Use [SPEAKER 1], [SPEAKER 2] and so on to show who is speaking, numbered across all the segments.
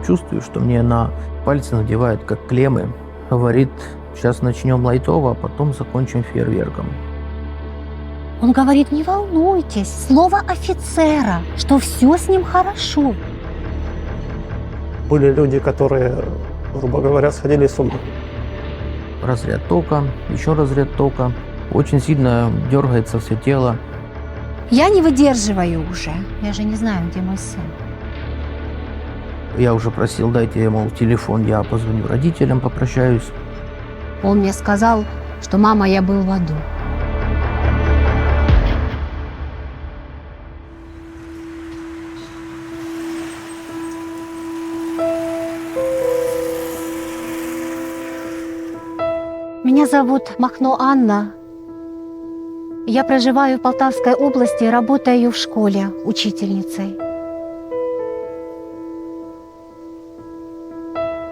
[SPEAKER 1] чувствую, что мне на пальцы надевают как клеммы. Говорит, сейчас начнем лайтово, а потом закончим фейерверком.
[SPEAKER 2] Он говорит, не волнуйтесь, слово офицера, что все с ним хорошо.
[SPEAKER 3] Были люди, которые, грубо говоря, сходили с ума.
[SPEAKER 1] Разряд тока, еще разряд тока. Очень сильно дергается все тело.
[SPEAKER 2] Я не выдерживаю уже. Я же не знаю, где мой сын.
[SPEAKER 1] Я уже просил, дайте ему телефон, я позвоню родителям, попрощаюсь.
[SPEAKER 2] Он мне сказал, что мама, я был в аду. Меня зовут Махно Анна. Я проживаю в Полтавской области, работаю в школе учительницей.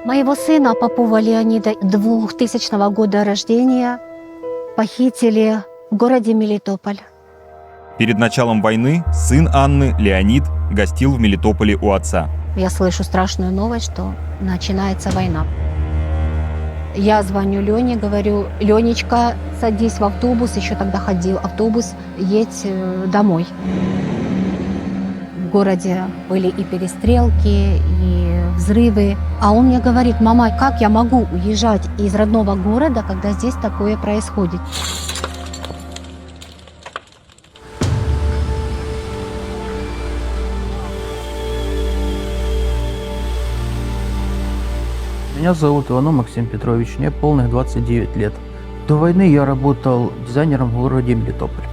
[SPEAKER 2] Моего сына Попова Леонида 2000 года рождения похитили в городе Мелитополь.
[SPEAKER 4] Перед началом войны сын Анны, Леонид, гостил в Мелитополе у отца.
[SPEAKER 2] Я слышу страшную новость, что начинается война. Я звоню Лене, говорю, Ленечка, садись в автобус, еще тогда ходил автобус, едь домой. В городе были и перестрелки, и взрывы. А он мне говорит, мама, как я могу уезжать из родного города, когда здесь такое происходит?
[SPEAKER 1] Меня зовут Иванов Максим Петрович, мне полных 29 лет. До войны я работал дизайнером в городе Мелитополь.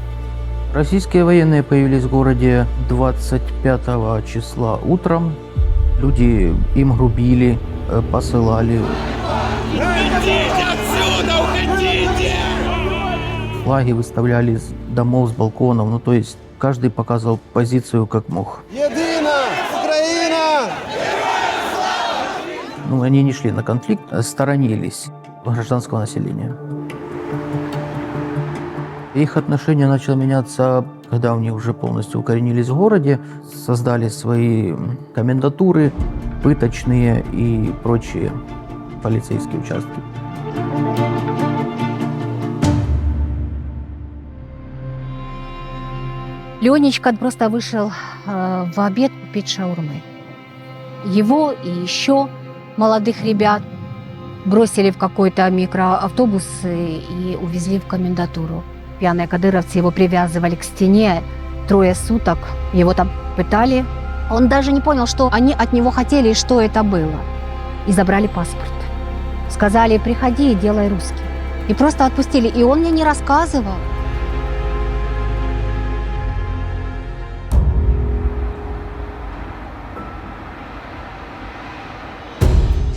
[SPEAKER 1] Российские военные появились в городе 25 числа утром. Люди им грубили, посылали.
[SPEAKER 5] Уходите отсюда, уходите!
[SPEAKER 1] Флаги выставляли с домов, с балконов. Ну, то есть каждый показывал позицию как мог.
[SPEAKER 5] Едина Украина!
[SPEAKER 1] Ну, они не шли на конфликт, а сторонились гражданского населения. Их отношение начало меняться, когда у них уже полностью укоренились в городе, создали свои комендатуры, пыточные и прочие полицейские участки.
[SPEAKER 2] Ленечка просто вышел в обед купить шаурмы. Его и еще молодых ребят бросили в какой-то микроавтобус и увезли в комендатуру. Пьяные кадыровцы его привязывали к стене 3 суток. Его там пытали. Он даже не понял, что они от него хотели и что это было. И забрали паспорт. Сказали, приходи и делай русский. И просто отпустили. И он мне не рассказывал.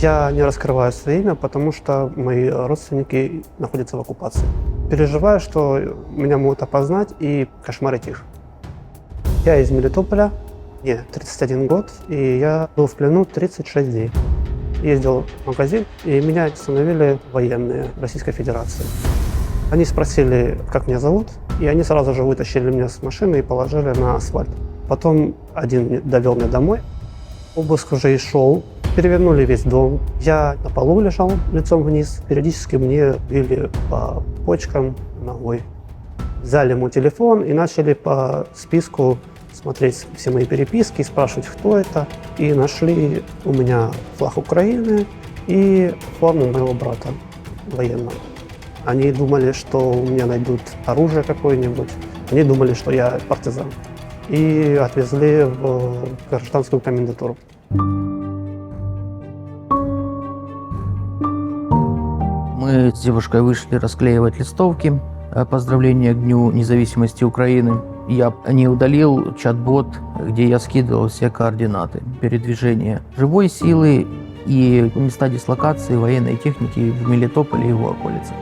[SPEAKER 3] Я не раскрываю свое имя, потому что мои родственники находятся в оккупации. Переживаю, что меня могут опознать и кошмарить их. Я из Мелитополя, мне 31 год, и я был в плену 36 дней. Ездил в магазин, и меня остановили военные Российской Федерации. Они спросили, как меня зовут, и они сразу же вытащили меня с машины и положили на асфальт. Потом один довел меня домой. Обыск уже и шел. Перевернули весь дом. Я на полу лежал лицом вниз. Периодически мне били по почкам ногой. Взяли мой телефон и начали по списку смотреть все мои переписки, спрашивать, кто это. И нашли у меня флаг Украины и форму моего брата военного. Они думали, что у меня найдут оружие какое-нибудь. Они думали, что я партизан. И отвезли в гражданскую комендатуру.
[SPEAKER 1] Мы с девушкой вышли расклеивать листовки поздравления к Дню независимости Украины. Я не удалил чат-бот, где я скидывал все координаты передвижения живой силы и места дислокации военной техники в Мелитополе и его околицах.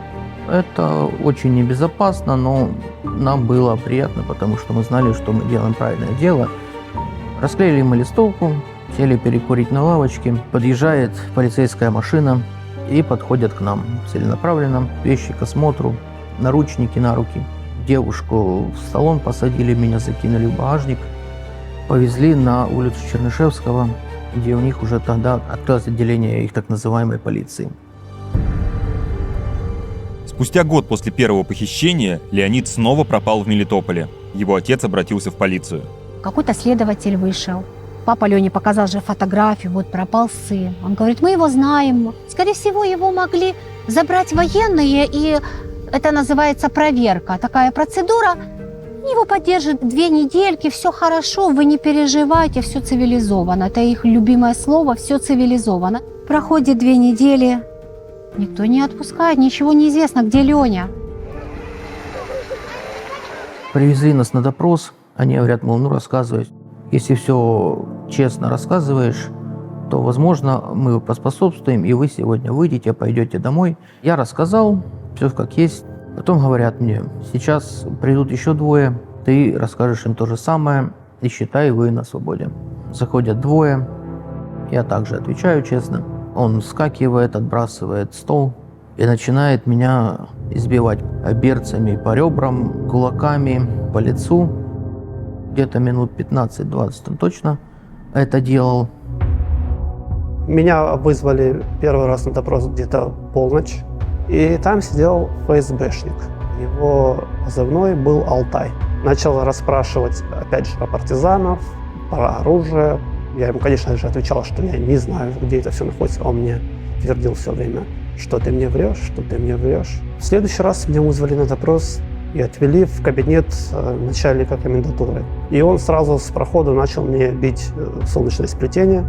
[SPEAKER 1] Это очень небезопасно, но нам было приятно, потому что мы знали, что мы делаем правильное дело. Расклеили мы листовку, сели перекурить на лавочке. Подъезжает полицейская машина и подходят к нам целенаправленно, вещи к осмотру, наручники на руки. Девушку в салон посадили, меня закинули в багажник, повезли на улицу Чернышевского. где у них уже тогда открылось отделение их так называемой полиции.
[SPEAKER 4] Спустя год после первого похищения Леонид снова пропал в Мелитополе. Его отец обратился в полицию.
[SPEAKER 2] Какой-то следователь вышел. Папа Лене показал же фотографию, вот пропал сын. Он говорит, мы его знаем. Скорее всего, его могли забрать военные, и это называется проверка. Такая процедура. Его поддержат 2 недельки, все хорошо, вы не переживайте, все цивилизовано. Это их любимое слово, все цивилизовано. Проходит 2 недели, никто не отпускает, ничего не известно, где Леня.
[SPEAKER 1] Привезли нас на допрос, они говорят, мол, ну рассказывай. Если все честно рассказываешь, то, возможно, мы поспособствуем, и вы сегодня выйдете, пойдете домой. Я рассказал, все как есть. Потом говорят мне, сейчас придут еще 2, ты расскажешь им то же самое, и считай, вы на свободе. Заходят 2, я также отвечаю честно. Он вскакивает, отбрасывает стол и начинает меня избивать берцами по ребрам, кулаками по лицу. Где-то минут 15-20 он точно это делал.
[SPEAKER 3] Меня вызвали первый раз на допрос где-то в полночь, и там сидел ФСБшник. Его позывной был «Алтай». Начал расспрашивать, опять же, про партизанов, про оружие. Я ему, конечно же, отвечал, что я не знаю, где это все находится. Он мне твердил все время, что ты мне врешь, что ты мне врешь. В следующий раз меня вызвали на допрос и отвели в кабинет начальника комендатуры. И он сразу с прохода начал мне бить солнечное сплетение.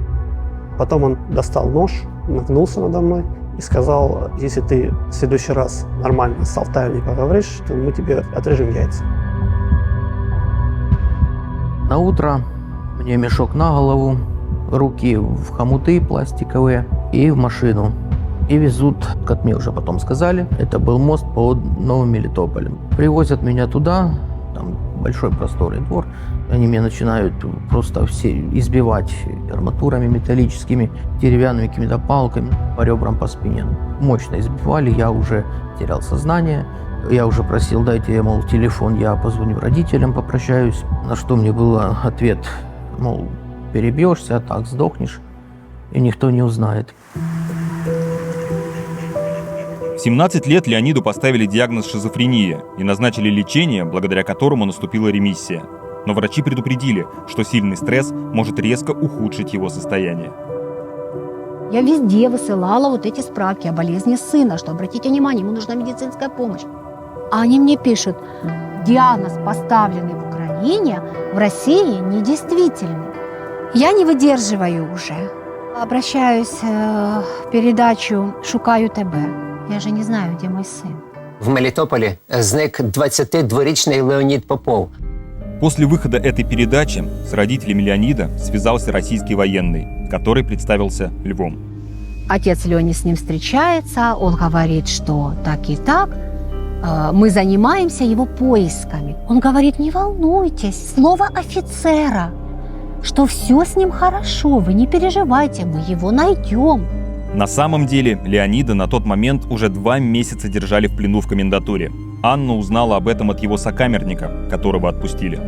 [SPEAKER 3] Потом он достал нож, нагнулся надо мной и сказал, если ты в следующий раз нормально с Алтаем не поговоришь, то мы тебе отрежем яйца.
[SPEAKER 1] На утро мне мешок на голову, руки в хомуты пластиковые и в машину. И везут, как мне уже потом сказали, это был мост под Новым Мелитополем. Привозят меня туда, там большой просторный двор. Они меня начинают просто все избивать арматурами металлическими, деревянными какими-то палками по ребрам, по спине. Мощно избивали, я уже терял сознание. Я уже просил, дайте, мол, телефон, я позвоню родителям, попрощаюсь. На что мне был ответ, мол, перебьешься, так сдохнешь, и никто не узнает.
[SPEAKER 4] В 17 лет Леониду поставили диагноз шизофрения и назначили лечение, благодаря которому наступила ремиссия. Но врачи предупредили, что сильный стресс может резко ухудшить его состояние.
[SPEAKER 2] Я везде высылала вот эти справки о болезни сына, что, обратите внимание, ему нужна медицинская помощь. А они мне пишут, диагноз, поставленный в Украине, в России недействительный. Я не выдерживаю уже. Обращаюсь в передачу «Шукаю тебе». Я же не знаю, где мой сын.
[SPEAKER 6] В Мелітополі зник 22-річний Леонід Попов.
[SPEAKER 4] После выхода этой передачи с родителями Леонида связался российский военный, который представился Львом.
[SPEAKER 2] Отец Лёни с ним встречается, он говорит, что так и так, мы занимаемся его поисками. Он говорит, не волнуйтесь, слово офицера, что все с ним хорошо, вы не переживайте, мы его найдем.
[SPEAKER 4] На самом деле Леонида на тот момент уже 2 месяца держали в плену в комендатуре. Анна узнала об этом от его сокамерника, которого отпустили.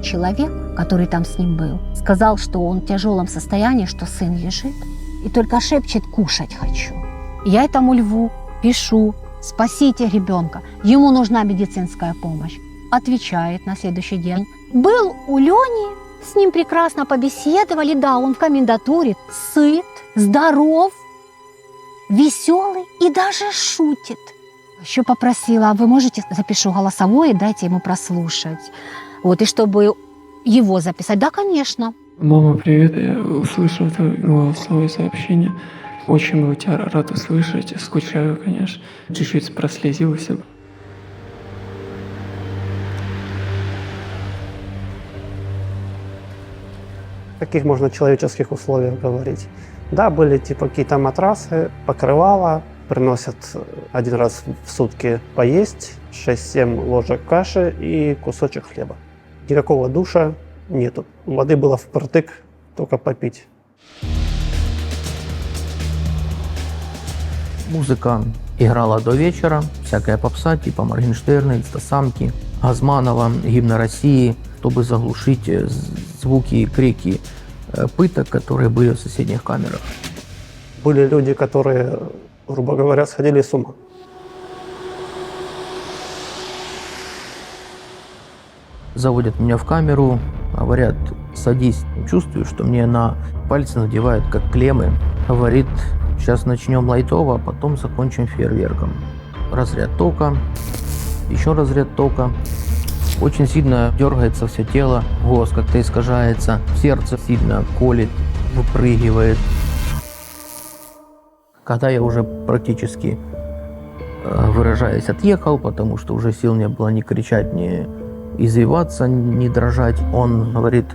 [SPEAKER 2] Человек, который там с ним был, сказал, что он в тяжелом состоянии, что сын лежит и только шепчет «кушать хочу». Я этому Льву пишу «спасите ребенка, ему нужна медицинская помощь». Отвечает на следующий день. Был у Лёни, с ним прекрасно побеседовали, да, он в комендатуре, сыт, здоров, веселый и даже шутит. Еще попросила, а вы можете, запишу голосовое, дайте ему прослушать. Вот, и чтобы его записать. Да, конечно.
[SPEAKER 7] Мама, привет, я услышал это голосовое сообщение. Очень был тебя рад услышать, скучаю, конечно. Чуть-чуть прослезился.
[SPEAKER 3] В каких можно человеческих условиях говорить? Да, были типа какие-то матрасы, покрывала, приносят 1 раз в сутки поесть, 6-7 ложек каши и кусочек хлеба. Никакого душа нету. Воды было впритык, только попить.
[SPEAKER 1] Музыка играла до вечера, всякая попса, типа Моргенштерна, Инстасамки, Газманова, гимна России, чтобы заглушить звуки и крики пыток, которые были в соседних камерах.
[SPEAKER 3] Были люди, которые, грубо говоря, сходили с ума.
[SPEAKER 1] Заводят меня в камеру, говорят, садись. Чувствую, что мне на пальцы надевают как клеммы. Говорит, сейчас начнем лайтово, а потом закончим фейерверком. Разряд тока, еще разряд тока. Очень сильно дергается все тело, голос как-то искажается, сердце сильно колет, выпрыгивает. Когда я уже практически, выражаясь, отъехал, потому что уже сил не было ни кричать, ни извиваться, ни дрожать, он говорит,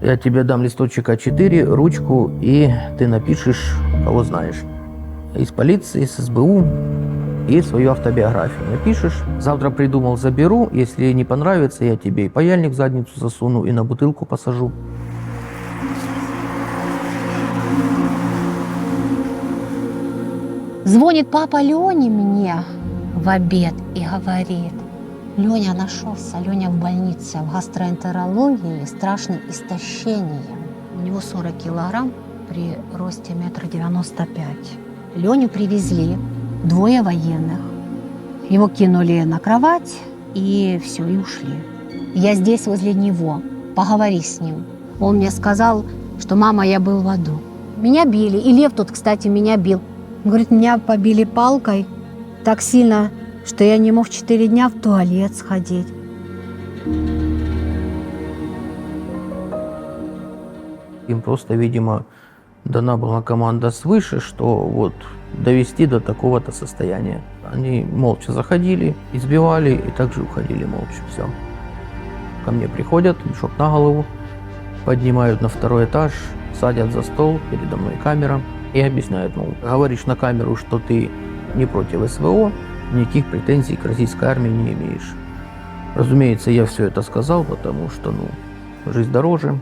[SPEAKER 1] я тебе дам листочек А4, ручку, и ты напишешь, кого знаешь. Из полиции, из СБУ, и свою автобиографию напишешь. Завтра придумал, заберу, если не понравится, я тебе и паяльник в задницу засуну, и на бутылку посажу.
[SPEAKER 2] Звонит папа Лене мне в обед и говорит, Леня нашелся, Леня в больнице, в гастроэнтерологии, страшным истощением. У него 40 килограмм при росте 1,95 м. Леню привезли, 2 военных. Его кинули на кровать и все, и ушли. Я здесь возле него, поговори с ним. Он мне сказал, что мама, я был в аду. Меня били, и Лев тут, кстати, меня бил. Он говорит, меня побили палкой так сильно, что я не мог 4 дня в туалет сходить.
[SPEAKER 1] Им просто, видимо, дана была команда свыше, что вот довести до такого-то состояния. Они молча заходили, избивали и также уходили молча. Все. Ко мне приходят, мешок на голову, поднимают на 2-й этаж, садят за стол, передо мной камера и объясняют, мол, говоришь на камеру, что ты не против СВО, никаких претензий к российской армии не имеешь. Разумеется, я все это сказал, потому что, жизнь дороже.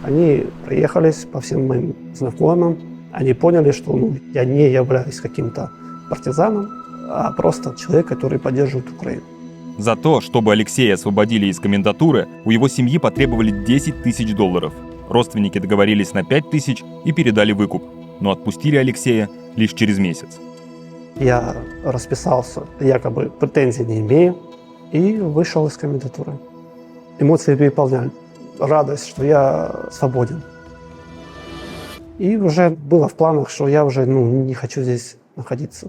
[SPEAKER 3] Они проехались по всем моим знакомым. Они поняли, что я не являюсь каким-то партизаном, а просто человек, который поддерживает Украину.
[SPEAKER 4] За то, чтобы Алексея освободили из комендатуры, у его семьи потребовали $10 000. Родственники договорились на 5 000 и передали выкуп, но отпустили Алексея лишь через месяц.
[SPEAKER 3] Я расписался, якобы претензий не имею, и вышел из комендатуры. Эмоции переполняли. Радость, что я свободен. И уже было в планах, что я уже не хочу здесь находиться.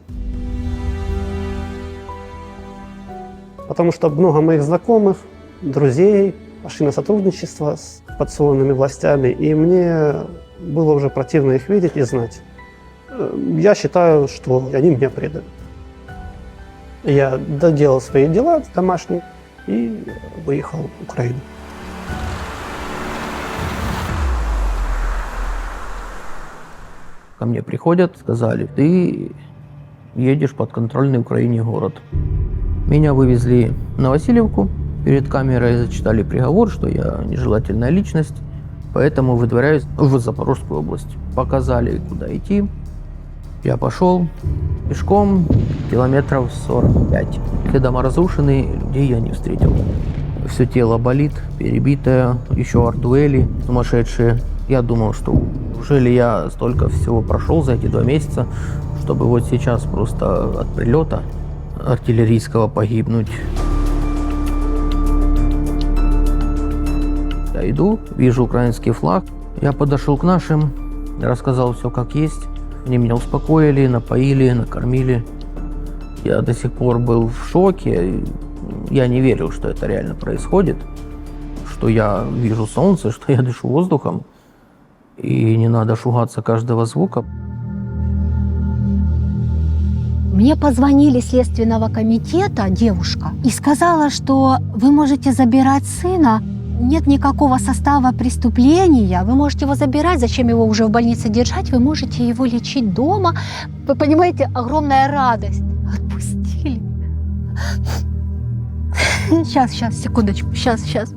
[SPEAKER 3] Потому что много моих знакомых, друзей пошли на сотрудничество с оккупационными властями, и мне было уже противно их видеть и знать. Я считаю, что они меня предали. Я доделал свои дела домашние и выехал в Украину.
[SPEAKER 1] Ко мне приходят, сказали, ты едешь в подконтрольный Украине город. Меня вывезли на Васильевку, перед камерой зачитали приговор, что я нежелательная личность, поэтому выдворяюсь в Запорожскую область. Показали, куда идти. Я пошел пешком километров 45. Все дома разрушены, людей я не встретил. Все тело болит, перебитое, еще артдуэли сумасшедшие. Я думал, что неужели я столько всего прошел за эти 2 месяца, чтобы вот сейчас просто от прилета артиллерийского погибнуть. Я иду, вижу украинский флаг. Я подошел к нашим, рассказал все как есть. Они меня успокоили, напоили, накормили. Я до сих пор был в шоке. Я не верил, что это реально происходит, что я вижу солнце, что я дышу воздухом. И не надо шугаться каждого звука.
[SPEAKER 2] Мне позвонили из Следственного комитета девушка и сказала, что вы можете забирать сына, нет никакого состава преступления, вы можете его забирать, зачем его уже в больнице держать, вы можете его лечить дома. Вы понимаете, огромная радость. Отпустили. Сейчас, секундочку, сейчас.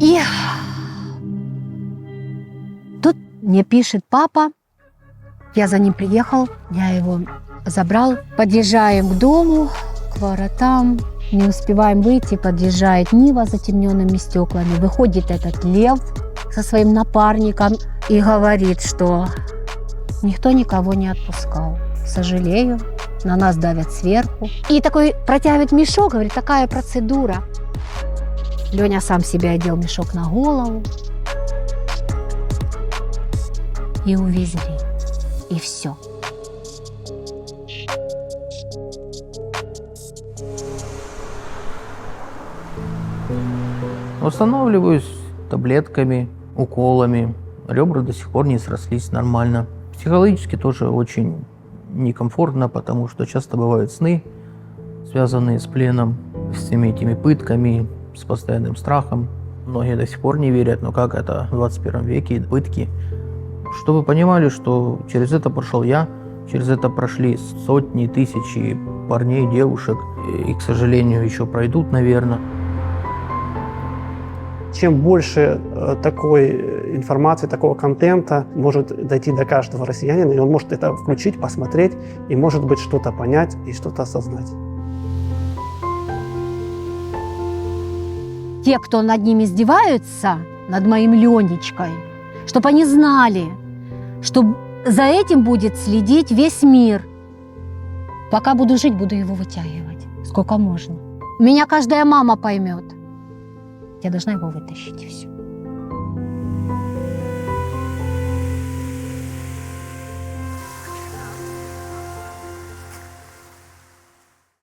[SPEAKER 2] И тут мне пишет папа, я за ним приехал, я его забрал, подъезжаем к дому, к воротам. Не успеваем выйти, подъезжает Нива с затемненными стеклами. Выходит этот лев со своим напарником и говорит, что никто никого не отпускал. Сожалею, на нас давят сверху. И такой протягивает мешок, говорит, такая процедура. Леня сам себе одел мешок на голову и увезли. И все.
[SPEAKER 1] Восстанавливаюсь таблетками, уколами. Ребра до сих пор не срослись нормально. Психологически тоже очень некомфортно, потому что часто бывают сны, связанные с пленом, с всеми этими пытками, с постоянным страхом. Многие до сих пор не верят, но как это в 21 веке, пытки. Чтобы вы понимали, что через это прошел я, через это прошли сотни, тысячи парней, девушек, и, к сожалению, еще пройдут, наверное.
[SPEAKER 3] Чем больше такой информации, такого контента может дойти до каждого россиянина, и он может это включить, посмотреть, и, может быть, что-то понять и что-то осознать.
[SPEAKER 2] Те, кто над ними издеваются, над моим Ленечкой, чтобы они знали, что за этим будет следить весь мир. Пока буду жить, буду его вытягивать, сколько можно. Меня каждая мама поймет. Я должна его вытащить, и все.